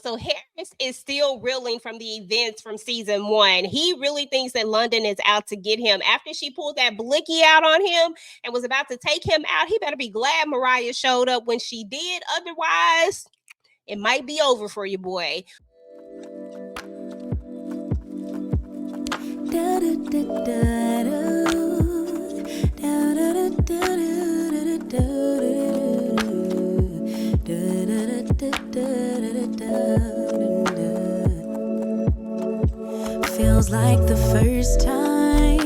So Harris is still reeling from the events from season 1. He really thinks that London is out to get him. After she pulled that blicky out on him and was about to take him out, he better be glad Mariah showed up when she did. Otherwise, it might be over for you, boy. Feels like the first time.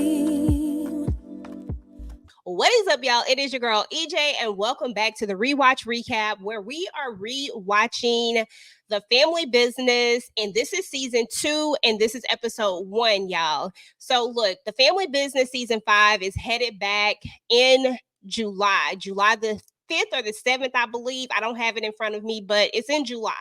What is up, y'all? It is your girl EJ, and welcome back to the Rewatch Recap, where we are rewatching The Family Business, and this is season 2, and this is episode 1, y'all. So look, The Family Business season 5 is headed back in July the 5th or the 7th, I believe. I don't have it in front of me, but it's in July.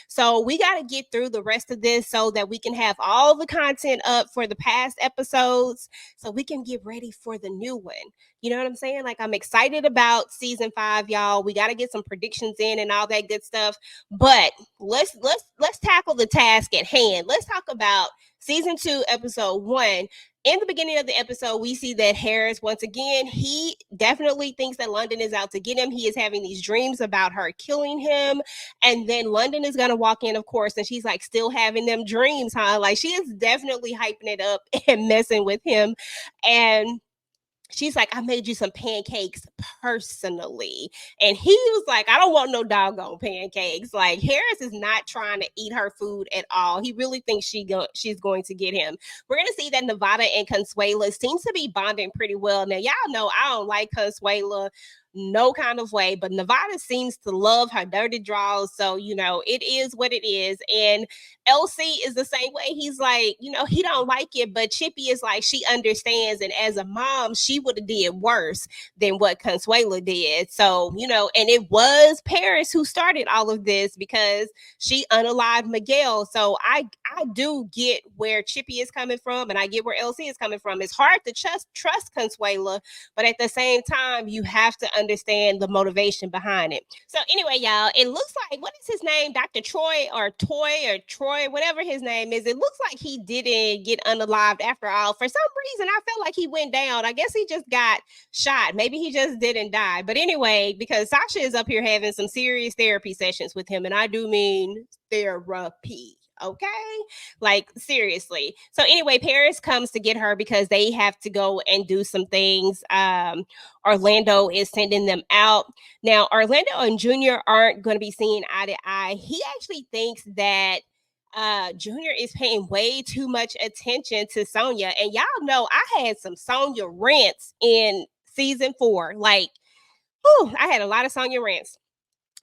So we got to get through the rest of this so that we can have all the content up for the past episodes so we can get ready for the new one. You know what I'm saying? Like, I'm excited about season 5, y'all. We got to get some predictions in and all that good stuff. But let's tackle the task at hand. Let's talk about season 2, episode 1. In the beginning of the episode, we see that Harris, once again, he definitely thinks that London is out to get him. He is having these dreams about her killing him. And then London is going to walk in, of course, and she's like still having them dreams, huh? Like, she is definitely hyping it up and messing with him. And she's like, I made you some pancakes personally. And he was like, I don't want no doggone pancakes. Like, Harris is not trying to eat her food at all. He really thinks she's going to get him. We're going to see that Nevada and Consuela seems to be bonding pretty well. Now, y'all know I don't like Consuela no kind of way, but Nevada seems to love her dirty draws. So, it is what it is. And LC is the same way. He's like, he don't like it, but Chippy is like, she understands. And as a mom, she would have did worse than what Consuela did. So, and it was Paris who started all of this because she unalived Miguel. So I do get where Chippy is coming from, and I get where LC is coming from. It's hard to trust Consuela, but at the same time, you have to understand the motivation behind it. So anyway, y'all, it looks like, what is his name? Dr. Troy or Toy or Troy, whatever his name is. It looks like he didn't get unalived after all. For some reason, I felt like he went down. I guess he just got shot. Maybe he just didn't die. But anyway, because Sasha is up here having some serious therapy sessions with him, and I do mean therapy. Okay, like seriously. So anyway, Paris comes to get her because they have to go and do some things. Orlando is sending them out. Now, Orlando and Junior aren't going to be seeing eye to eye. He actually thinks that Junior is paying way too much attention to Sonia. And y'all know I had some Sonia rants in season 4. Like, I had a lot of Sonia rants.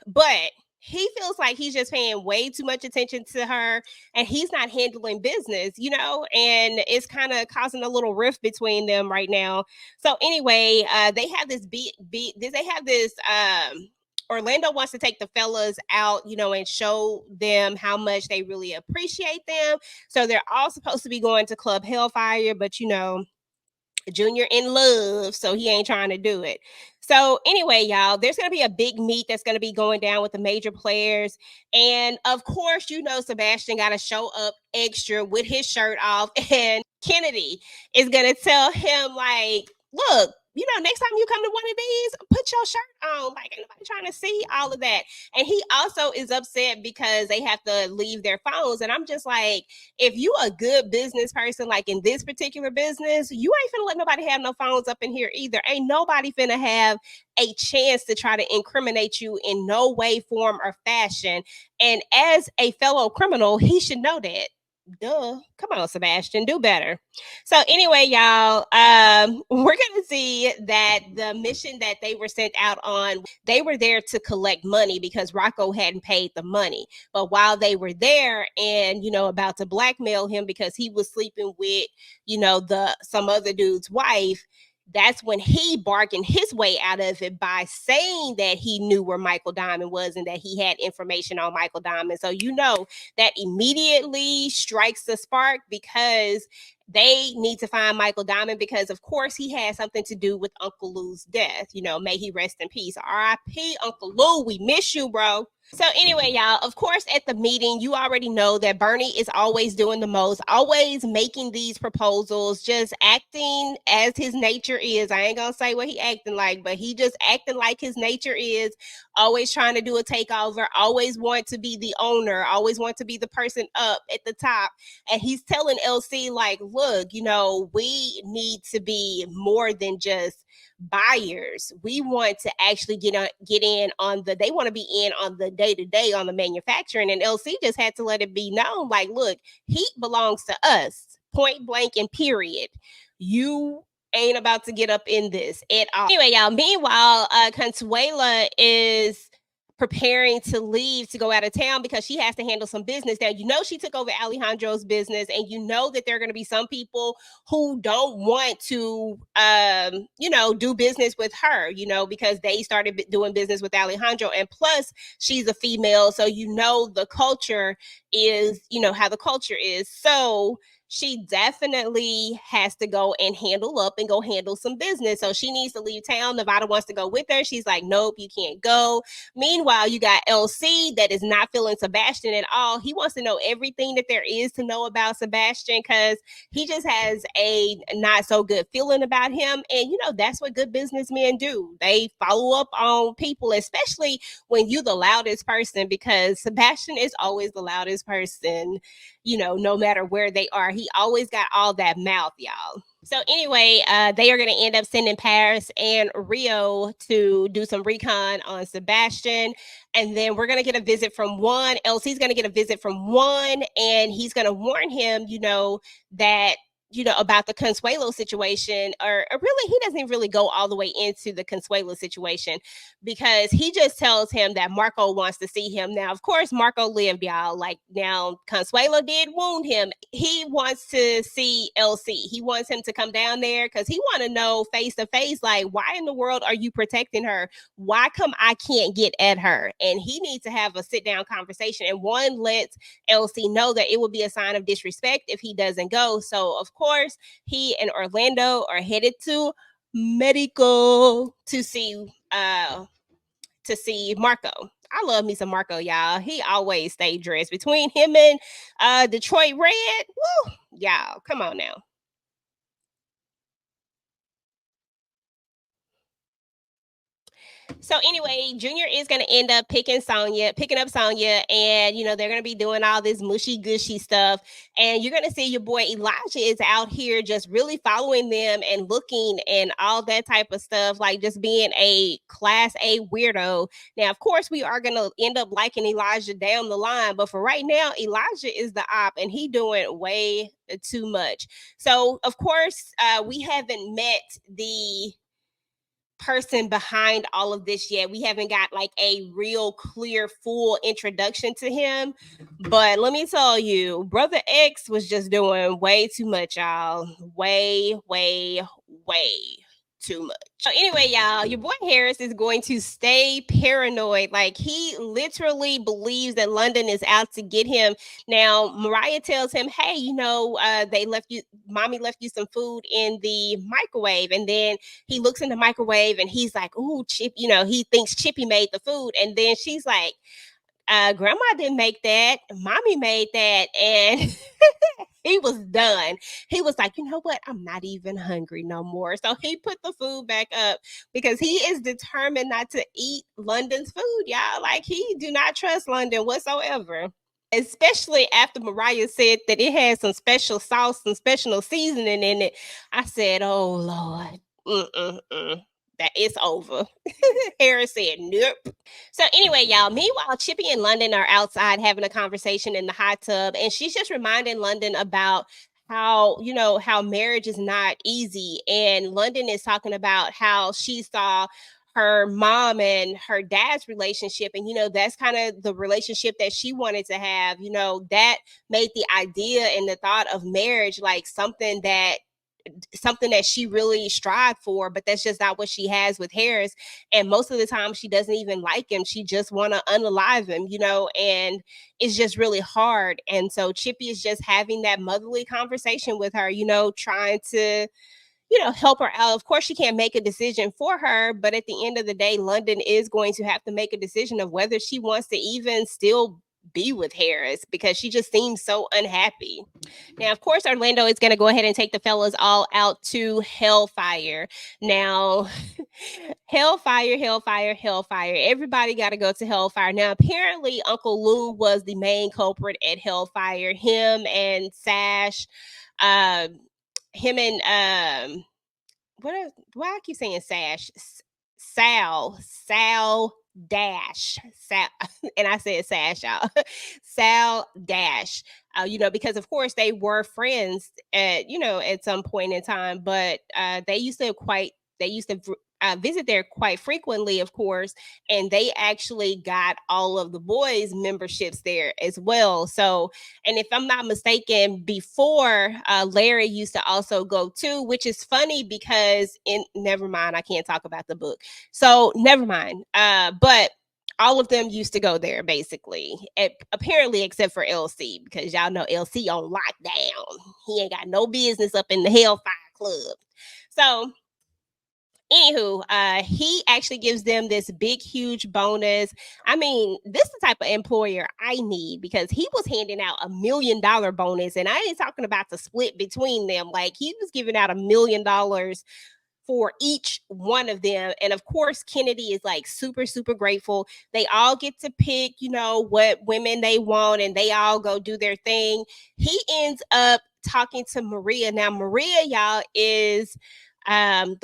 But he feels like he's just paying way too much attention to her and he's not handling business, and it's kind of causing a little rift between them right now. So anyway, they have this Orlando wants to take the fellas out, and show them how much they really appreciate them. So they're all supposed to be going to Club Hellfire, but Junior in love, so he ain't trying to do it. So anyway, y'all, there's going to be a big meet that's going to be going down with the major players. And of course, Sebastian got to show up extra with his shirt off. And Kennedy is going to tell him, like, look, next time you come to one of these, put your shirt on. Like, ain't nobody trying to see all of that. And he also is upset because they have to leave their phones. And I'm just like, if you a good business person, like in this particular business, you ain't finna let nobody have no phones up in here either. Ain't nobody finna have a chance to try to incriminate you in no way, form, or fashion. And as a fellow criminal, he should know that. Duh. Come on, Sebastian, do better. So anyway, y'all, we're gonna see that the mission that they were sent out on, they were there to collect money because Rocco hadn't paid the money. But while they were there and about to blackmail him because he was sleeping with some other dude's wife, that's when he bargained his way out of it by saying that he knew where Michael Diamond was and that he had information on Michael Diamond. So that immediately strikes the spark because they need to find Michael Diamond because, of course, he had something to do with Uncle Lou's death. May he rest in peace. R.I.P. Uncle Lou. We miss you, bro. So anyway, y'all, of course, at the meeting, you already know that Bernie is always doing the most, always making these proposals, just acting as his nature is. I ain't gonna say what he acting like, but he just acting like his nature is, always trying to do a takeover, always want to be the owner, always want to be the person up at the top. And he's telling LC, like, look, we need to be more than just buyers. We want to actually get in on they want to be in on the day-to-day on the manufacturing. And LC just had to let it be known, like, look, heat belongs to us, point blank and period. You ain't about to get up in this at all. Anyway, y'all, meanwhile, Consuela is preparing to leave to go out of town because she has to handle some business. Now, she took over Alejandro's business, and that there are going to be some people who don't want to, do business with her, because they started doing business with Alejandro. And plus, she's a female. So, the culture is, how the culture is. So, she definitely has to go and handle some business. So she needs to leave town. Nevada wants to go with her. She's like, nope, you can't go. Meanwhile, you got LC that is not feeling Sebastian at all. He wants to know everything that there is to know about Sebastian because he just has a not so good feeling about him. And, that's what good businessmen do. They follow up on people, especially when you're the loudest person, because Sebastian is always the loudest person, no matter where they are. He always got all that mouth, y'all. So anyway, they are going to end up sending Paris and Rio to do some recon on Sebastian. And then we're going to get a visit from Juan. LC's going to get a visit from Juan, and he's going to warn him, that about the Consuelo situation, or really, he doesn't really go all the way into the Consuelo situation because he just tells him that Marco wants to see him. Now, of course, Marco lived, y'all. Like, now, Consuelo did wound him. He wants to see LC. He wants him to come down there because he want to know face to face, like, why in the world are you protecting her? Why come I can't get at her? And he needs to have a sit down conversation. And Juan lets LC know that it would be a sign of disrespect if he doesn't go. So, of course, he and Orlando are headed to Mexico to see Marco. I love me some Marco, y'all. He always stay dressed. Between him and Detroit Red, woo, y'all, come on now. So anyway, Junior is going to end up picking up Sonya, and they're going to be doing all this mushy gushy stuff. And you're going to see your boy Elijah is out here just really following them and looking and all that type of stuff, like just being a class A weirdo. Now, of course, we are going to end up liking Elijah down the line, but for right now, Elijah is the op, and he doing way too much. So, of course, we haven't met the person behind all of this yet. We haven't got like a real clear full introduction to him, but let me tell you, Brother X was just doing way too much, y'all. Way too much. So anyway, y'all, your boy Harris is going to stay paranoid. Like, he literally believes that London is out to get him. Now, Mariah tells him, hey, mommy left you some food in the microwave. And then he looks in the microwave and he's like, ooh, Chip, he thinks Chippy made the food. And then she's like, grandma didn't make that. Mommy made that. And he was done. He was like, you know what? I'm not even hungry no more. So he put the food back up because he is determined not to eat London's food, y'all. Like, he do not trust London whatsoever. Especially after Mariah said that it had some special sauce and special seasoning in it. I said, oh, Lord. That it's over. Harris said, nope. So anyway, y'all, meanwhile, Chippy and London are outside having a conversation in the hot tub, and she's just reminding London about how marriage is not easy. And London is talking about how she saw her mom and her dad's relationship, and that's kind of the relationship that she wanted to have. That made the idea and the thought of marriage like something that something that she really strived for, but that's just not what she has with Harris. And most of the time she doesn't even like him. She just want to unalive him, and it's just really hard. And so Chippy is just having that motherly conversation with her, trying to help her out. Of course, she can't make a decision for her, but at the end of the day, London is going to have to make a decision of whether she wants to even still be with Harris, because she just seems so unhappy. Now, of course, Orlando is going to go ahead and take the fellas all out to Hellfire. Now, Hellfire. Everybody got to go to Hellfire. Now, apparently, Uncle Lou was the main culprit at Hellfire. Him and Sash, him and why I keep saying Sash, Sal Dash, Sal, and I said Sash, y'all. Sal Dash. Because of course they were friends at some point in time, but they used to visit there quite frequently, of course, and they actually got all of the boys' memberships there as well. So, and if I'm not mistaken, before Larry used to also go too, which is funny because never mind, I can't talk about the book, so never mind. But all of them used to go there basically, apparently, except for LC, because y'all know LC on lockdown. He ain't got no business up in the Hellfire Club. So anywho, he actually gives them this big, huge bonus. I mean, this is the type of employer I need, because he was handing out $1 million bonus, and I ain't talking about the split between them. Like, he was giving out $1 million for each one of them. And of course, Kennedy is like super, super grateful. They all get to pick, what women they want, and they all go do their thing. He ends up talking to Maria. Now, Maria, y'all, is I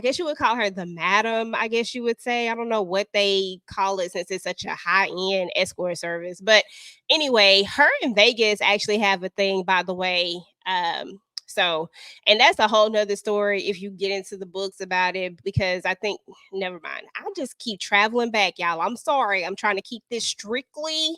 guess you would call her the madam, I guess you would say. I don't know what they call it, since it's such a high-end escort service. But anyway, her and Vegas actually have a thing, by the way. So, and that's a whole nother story if you get into the books about it, because I think, never mind. I'll just keep traveling back, y'all. I'm sorry. I'm trying to keep this strictly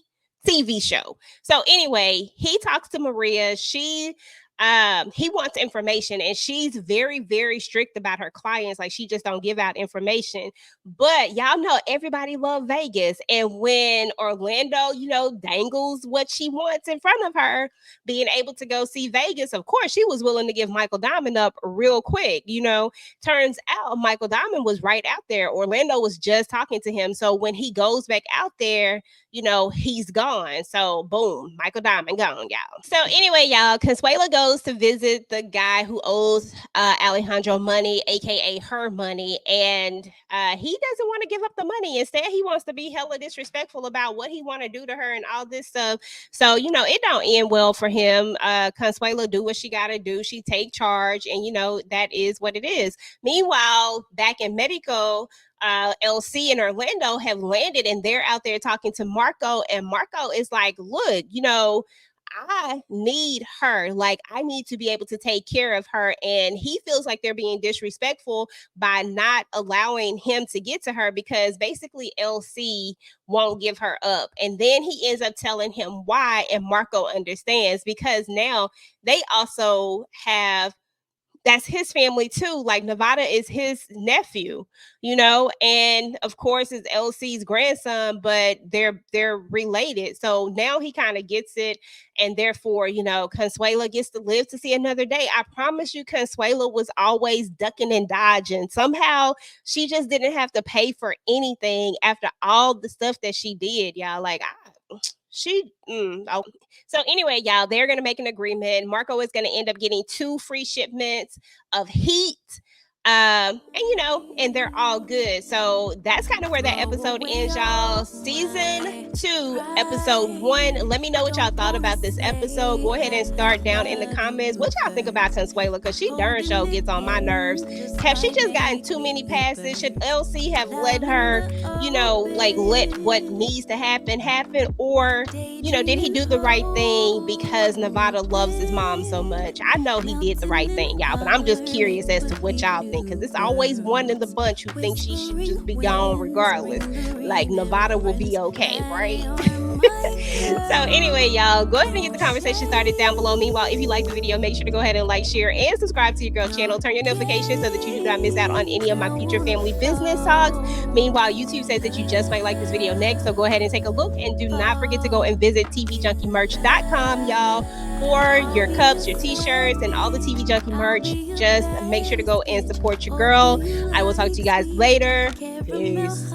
TV show. So anyway, he talks to Maria. He wants information, and she's very, very strict about her clients. Like, she just don't give out information. But y'all know everybody love Vegas, and when Orlando dangles what she wants in front of her, being able to go see Vegas, of course she was willing to give Michael Diamond up real quick. Turns out Michael Diamond was right out there. Orlando was just talking to him, so when he goes back out there, he's gone. So boom, Michael Diamond gone, y'all. So anyway, y'all, Consuela goes to visit the guy who owes Alejandro money, aka her money, and he doesn't want to give up the money. Instead, he wants to be hella disrespectful about what he want to do to her and all this stuff. So it don't end well for him. Consuela do what she gotta do. She take charge, and that is what it is. Meanwhile, back in Mexico, LC and Orlando have landed, and they're out there talking to Marco, and Marco is like, look, I need her. Like, I need to be able to take care of her. And he feels like they're being disrespectful by not allowing him to get to her, because basically LC won't give her up. And then he ends up telling him why, and Marco understands, because now they also have, that's his family too. Like, Nevada is his nephew, and of course it's LC's grandson, but they're related. So now he kind of gets it, and therefore, Consuela gets to live to see another day. I promise you, Consuela was always ducking and dodging. Somehow she just didn't have to pay for anything after all the stuff that she did, y'all. Like, oh. So anyway, y'all, they're going to make an agreement. Marco is going to end up getting 2 free shipments of heat. And they're all good. So that's kind of where that episode ends, y'all. Season 2, episode 1. Let me know what y'all thought about this episode. Go ahead and start down in the comments what y'all think about Consuela, because she darn sure gets on my nerves. Have she just gotten too many passes? Should LC have let her, let what needs to happen, or did he do the right thing because Nevada loves his mom so much? I know he did the right thing, y'all, but I'm just curious as to what y'all think, because it's always one in the bunch who thinks she should just be gone regardless. Like, Nevada will be okay, right? So anyway, y'all, go ahead and get the conversation started down below. Meanwhile, if you like the video, make sure to go ahead and like, share, and subscribe to your girl channel. Turn your notifications so that you do not miss out on any of my future family business talks. Meanwhile, YouTube says that you just might like this video next, so go ahead and take a look. And do not forget to go and visit tvjunkiemerch.com, y'all, for your cups, your t-shirts, and all the TV Junkie merch. Just make sure to go and support your girl. I will talk to you guys later. Peace.